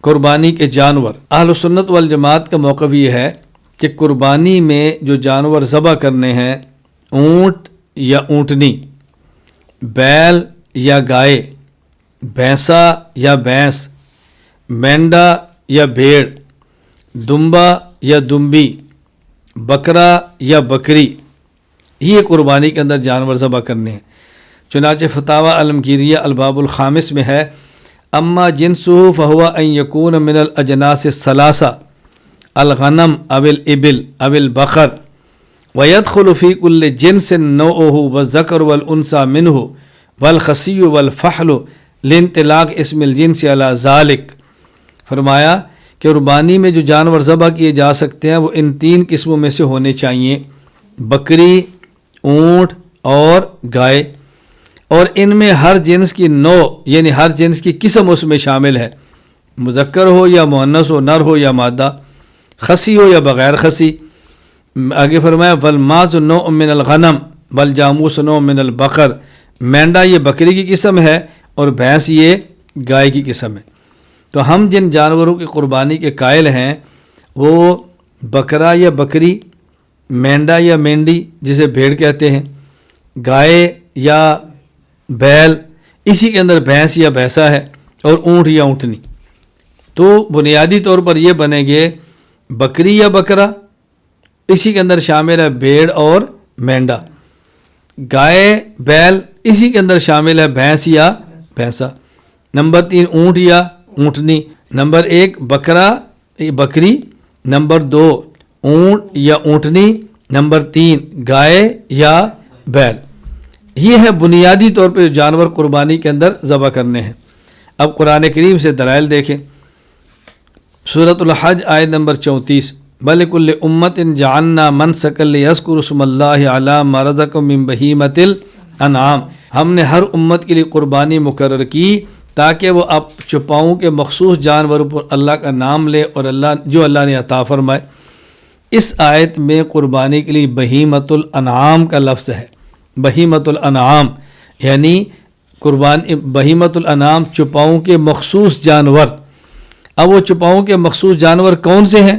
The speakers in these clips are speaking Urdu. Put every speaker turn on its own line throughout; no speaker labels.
قربانی کے جانور، اہل سنت والجماعت کا موقف یہ ہے کہ قربانی میں جو جانور ذبح کرنے ہیں، اونٹ یا اونٹنی، بیل یا گائے، بھینسا یا بھینس، مینڈا یا بھیڑ، دمبا یا دمبی، بکرا یا بکری، یہ قربانی کے اندر جانور ذبح کرنے ہیں۔ چنانچہ فتاوی علمگیریہ الباب الخامس میں ہے، اما جنسہ فہو ان یکون من الاجناس الثلاثہ الغنم او الابل او البقر ویدخل فی کل جنس نوعہ والذکر والانثی منہ والخصی والفحل لانطلاق اسم الجنس علی ذالک۔ فرمایا کہ قربانی میں جو جانور ذبح کیے جا سکتے ہیں وہ ان تین قسموں میں سے ہونے چاہیے، بکری، اونٹ اور گائے، اور ان میں ہر جنس کی نوع یعنی ہر جنس کی قسم اس میں شامل ہے، مذکر ہو یا مؤنث ہو، نر ہو یا مادہ، خصی ہو یا بغیر خصی۔ آگے فرمایا والماعز نوع من الغنم والجاموس نوع من البقر، مینڈا یہ بکری کی قسم ہے اور بھینس یہ گائے کی قسم ہے۔ تو ہم جن جانوروں کی قربانی کے قائل ہیں وہ بکرا یا بکری، مینڈا یا مینڈی جسے بھیڑ کہتے ہیں، گائے یا بیل، اسی کے اندر بھینس یا بھینسا ہے، اور اونٹ یا اونٹنی۔ تو بنیادی طور پر یہ بنیں گے بکری یا بکرا، اسی کے اندر شامل ہے بھیڑ اور مینڈا، گائے بیل، اسی کے اندر شامل ہے بھینس یا بھینسا، نمبر 3 اونٹ یا اونٹنی، نمبر 1 بکرا بکری، نمبر 2 اونٹ یا اونٹنی، نمبر 3 گائے یا بیل۔ یہ ہے بنیادی طور پہ جانور قربانی کے اندر ذبح کرنے ہیں۔ اب قرآن کریم سے دلائل دیکھیں، سورۃ الحج آیت نمبر 34، بَلِكُلِّ أُمَّةٍ جَعَلْنَا مَنْسَكًا لِيَذْكُرُوا اسْمَ اللَّهِ عَلَىٰ مَا رَزَقَهُم مِّن بَهِيمَةِ الْأَنْعَامِ، ہم نے ہر امت کے لیے قربانی مقرر کی تاکہ وہ اب چوپاؤں کے مخصوص جانوروں پر اللہ کا نام لے اور اللہ نے عطا فرمائے۔ اس آیت میں قربانی کے لیے بہیمۃ الانعام کا لفظ ہے، بہیمۃ الانعام یعنی قربانی، بہیمۃ الانعام چوپاؤں کے مخصوص جانور۔ اب وہ چوپاؤں کے مخصوص جانور کون سے ہیں؟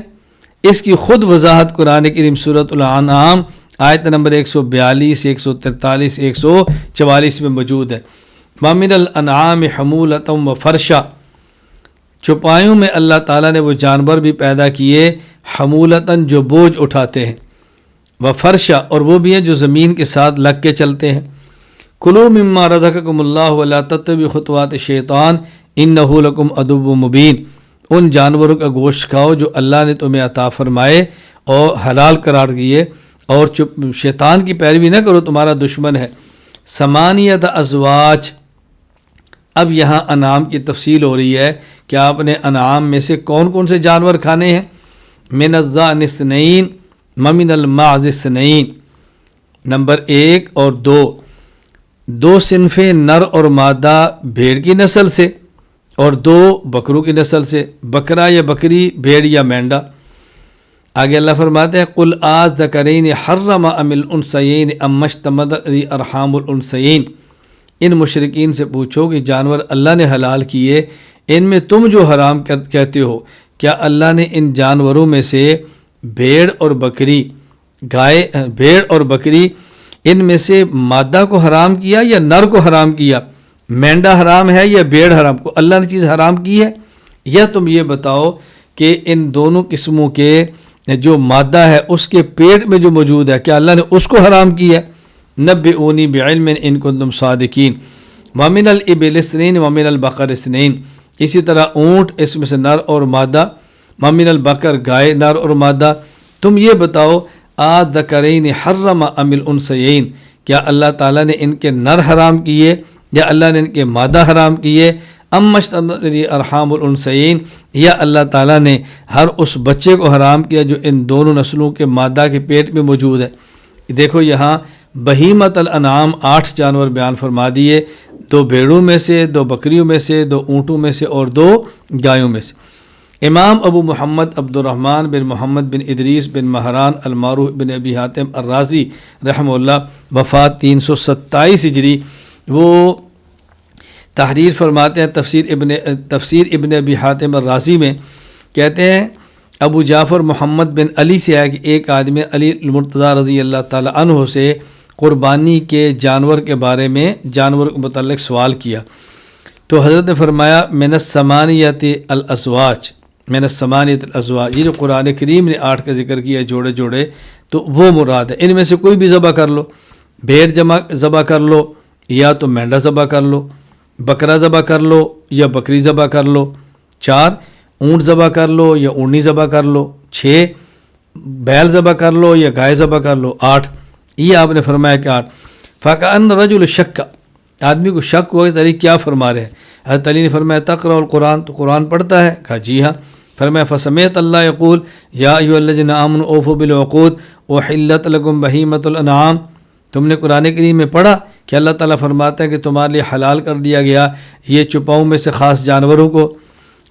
اس کی خود وضاحت قرآن کریم سورۃ الانعام آیت نمبر 142، 143، 144 میں موجود ہے۔ وَمِنَ الْأَنْعَامِ حَمُولَةً وَفَرْشًا، چوپایوں میں اللہ تعالیٰ نے وہ جانور بھی پیدا کیے، حمولتاً جو بوجھ اٹھاتے ہیں، وفرشا اور وہ بھی ہیں جو زمین کے ساتھ لگ کے چلتے ہیں۔ کلوا مما رزقکم اللہ ولا تتبعوا خطوات الشیطان انہ لکم عدو مبین، ان جانوروں کا گوشت کھاؤ جو اللہ نے تمہیں عطا فرمائے اور حلال قرار دیے، اور شیطان کی پیروی نہ کرو، تمہارا دشمن ہے۔ ثمانیۃ ازواج، اب یہاں انعام کی تفصیل ہو رہی ہے کہ آپ نے انعام میں سے کون کون سے جانور کھانے ہیں۔ من الضأن اثنین ومن الماعز اثنین، نمبر 1 اور 2 صنفیں نر اور مادہ بھیڑ کی نسل سے اور 2 بکروں کی نسل سے، بکرا یا بکری، بھیڑ یا مینڈا۔ آگے اللہ فرماتے ہیں قل آذکرین حرم ام الانثیین اما اشتملت ارحام الانثیین، ان مشرکین سے پوچھو کہ جانور اللہ نے حلال کیے، ان میں تم جو حرام کہتے ہو، کیا اللہ نے ان جانوروں میں سے بھیڑ اور بکری، بھیڑ اور بکری ان میں سے مادہ کو حرام کیا یا نر کو حرام کیا؟ مینڈا حرام ہے یا بھیڑ حرام؟ کو اللہ نے چیز حرام کی ہے؟ یا تم یہ بتاؤ کہ ان دونوں قسموں کے جو مادہ ہے اس کے پیٹ میں جو موجود ہے کیا اللہ نے اس کو حرام کیا ہے؟ نبئونی بعلم ان کنتم صادقین۔ ومن الابل اثنین ومن البقر اثنین، اسی طرح اونٹ اس میں سے نر اور مادہ، ومن البقر گائے نر اور مادہ۔ تم یہ بتاؤ آذکرین حرم ام الانثیین، کیا اللہ تعالیٰ نے ان کے نر حرام کیے یا اللہ نے ان کے مادہ حرام کیے؟ اما اشتملت ارحام الانثیین، یا اللہ تعالیٰ نے ہر اس بچے کو حرام کیا جو ان دونوں نسلوں کے مادہ کے پیٹ میں موجود ہے۔ دیکھو یہاں بہیمۃ الانعام 8 جانور بیان فرما دیے، 2 بھیڑوں میں سے، 2 بکریوں میں سے، 2 اونٹوں میں سے اور 2 گایوں میں سے۔ امام ابو محمد عبد الرحمن بن محمد بن ادریس بن مہران المعروف بن ابی حاتم الرازی رحمہ اللہ، وفات 327 ہجری، وہ تحریر فرماتے ہیں تفسیر ابن ابی حاتم الرازی میں، کہتے ہیں ابو جعفر محمد بن علی سے ہے کہ ایک آدمی علی المرتضیٰ رضی اللہ تعالی عنہ سے قربانی کے جانور کے بارے میں، جانور کے متعلق سوال کیا، تو حضرت نے فرمایا من الثمانیۃ الازواج، من الثمانیۃ الازواج، یہ جو قرآن کریم نے 8 کا ذکر کیا جوڑے جوڑے، تو وہ مراد ہے، ان میں سے کوئی بھی ذبح کر لو، بھیڑ ذبح کر لو، یا تو مینڈا ذبح کر لو، بکرا ذبح کر لو یا بکری ذبح کر لو، 4 اونٹ ذبح کر لو یا اونٹنی ذبح کر لو، 6 بیل ذبح کر لو یا گائے ذبح کر لو، 8 یہ آپ نے فرمایا کہ 8 فَكَأَنَّ رَجُلُ شَكَّ، آدمی کو شک ہوا کہ کیا فرما رہے ہیں؟ حضرت علی نے فرمایا تقرأ القرآن، تو قرآن پڑھتا ہے؟ کہا جی ہاں۔ فرمایا فَسَمِعْتَ اللَّهَ يَقُولُ يَا أَيُّهَا الَّذِينَ آمَنُوا أَوْفُوا بِالْعُقُودِ أُحِلَّتْ لَكُمْ بَهِيمَةُ الْأَنْعَامِ، تم نے قرآن کریم میں پڑھا کہ اللہ تعالیٰ فرماتا ہے کہ تمہارے لیے حلال کر دیا گیا یہ چپاؤں میں سے خاص جانوروں کو۔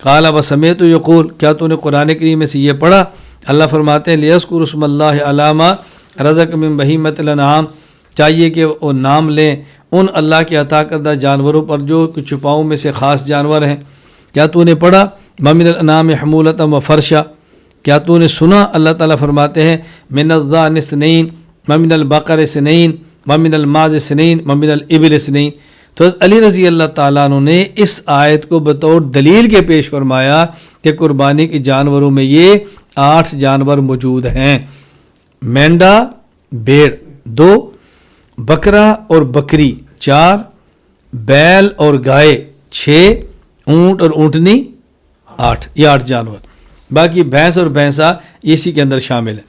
قال وسمعت یقول، کیا تو نے قرآن کریم میں سے یہ پڑھا؟ اللہ فرماتے ہیں لیذکر اسم اللہ علی ما رزق من بہیمۃ الانعام، چاہیے کہ وہ نام لیں ان اللہ کے عطا کردہ جانوروں پر جو چپاؤں میں سے خاص جانور ہیں۔ کیا تو نے پڑھا ومن الانعام حمولۃ و فرشا، کیا تو نے سنا اللہ تعالیٰ فرماتے ہیں من الضأن اثنین ومن البقر اثنین ومن الماعز اثنین ومن الابل اثنین۔ تو علی رضی اللہ تعالیٰ عنہ نے اس آیت کو بطور دلیل کے پیش فرمایا کہ قربانی کے جانوروں میں یہ 8 جانور موجود ہیں، مینڈا بھیڑ 2، بکرا اور بکری 4، بیل اور گائے 6، اونٹ اور اونٹنی 8، یہ 8 جانور، باقی بھینس اور بھینسا اسی کے اندر شامل ہے۔